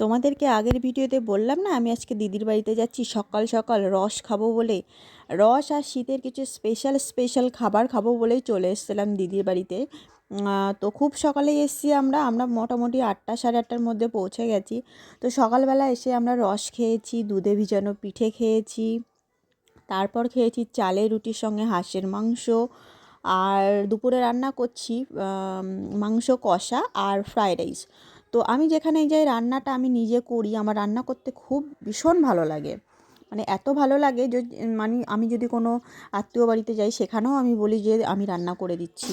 তোমাদেরকে আগের ভিডিওতে বললাম না, আমি আজকে দিদির বাড়িতে যাচ্ছি সকাল সকাল রস খাবো বলে। রস আর শীতের কিছু স্পেশাল স্পেশাল খাবার খাবো বলেই চলে এসেছিলাম দিদির বাড়িতে। তো খুব সকালে এসেছি আমরা আমরা মোটামুটি 8টা সাড়ে 8টার মধ্যে পৌঁছে গেছি। তো সকালবেলা এসে আমরা রস খেয়েছি, দুধে ভিজানো পিঠে খেয়েছি, তারপর খেয়েছি চালের রুটির সঙ্গে হাঁসের মাংস। আর দুপুরে রান্না করছি মাংস কষা আর ফ্রায়েড রাইস। তো আমি যেখানে যাই রান্নাটা আমি নিজে করি, আমার রান্না করতে খুব ভীষণ ভালো লাগে। মানে এত ভালো লাগে যে মানে আমি যদি কোনো আত্মীয় বাড়িতে যাই সেখানেও আমি বলি যে আমি রান্না করে দিচ্ছি,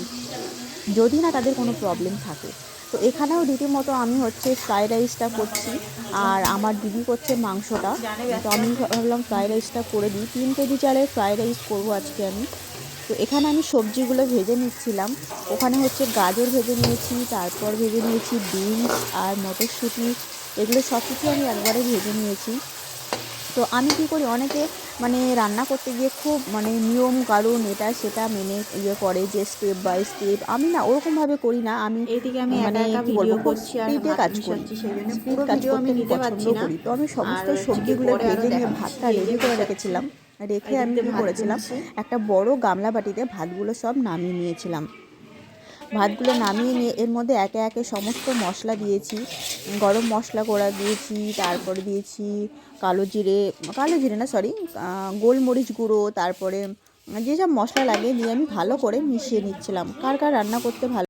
যদি না তাদের কোনো প্রবলেম থাকে। তো এখানেও রীতিমতো আমি হচ্ছে ফ্রায়েড রাইসটা করছি, আর আমার দিদি করছে মাংসটা। তো আমি ভাবলাম ফ্রায়েড রাইসটা করে দিই, 3 কেজি চালের ফ্রায়েড রাইস করবো আজকে আমি। তো এখানে আমি সবজিগুলো ভেজে নিচ্ছিলাম। ওখানে হচ্ছে গাজর ভেজে নিয়েছি, তারপর ভেজে নিয়েছি বিনস আর মটরশুঁটি। এগুলো সব কিছু আমি একবারে ভেজে নিয়েছি। তো আমি কী করি, অনেকে মানে রান্না করতে গিয়ে খুব মানে নিয়ম কানুন এটা সেটা মেনে করে, যে স্টেপ বাই স্টেপ। আমি না ওরকমভাবে করি না। আমি এইদিকে আমি মানে একা একা কী বলবো, ভিডিও খুব করছি আর স্পিডে ভাত কাজ করি। মিশাচ্ছি, সেই জন্য স্পিড পুরো কাজ ভিডিও করতে আমি আমি দিতে পছন্দ পারছি না। করি। তো আমি আর সমস্ত হচ্ছে কি সবজিগুলো পরে আরো ভেজে নিয়ে দেখাচ্ছি, ভাতটা এই যে রেডি করে দেখাচ্ছি। রেখেছিলাম। রেখে আমি এদিকতে কী ভাত করেছিলাম, তুলছি। একটা বড় গামলা বাটিতে ভাতগুলো সব নামিয়ে নিয়েছিলাম। ভাতগুলো নামিয়ে নিয়ে এর মধ্যে একে একে সমস্ত মশলা দিয়েছি। গরম মশলা গুঁড়া দিয়েছি, তারপরে দিয়েছি কালো জিরে না সরি, গোলমরিচ গুঁড়ো, তারপরে যেসব মশলা লাগে দিয়ে আমি ভালো করে মিশিয়ে নিচ্ছিলাম। কার কার রান্না করতে ভালো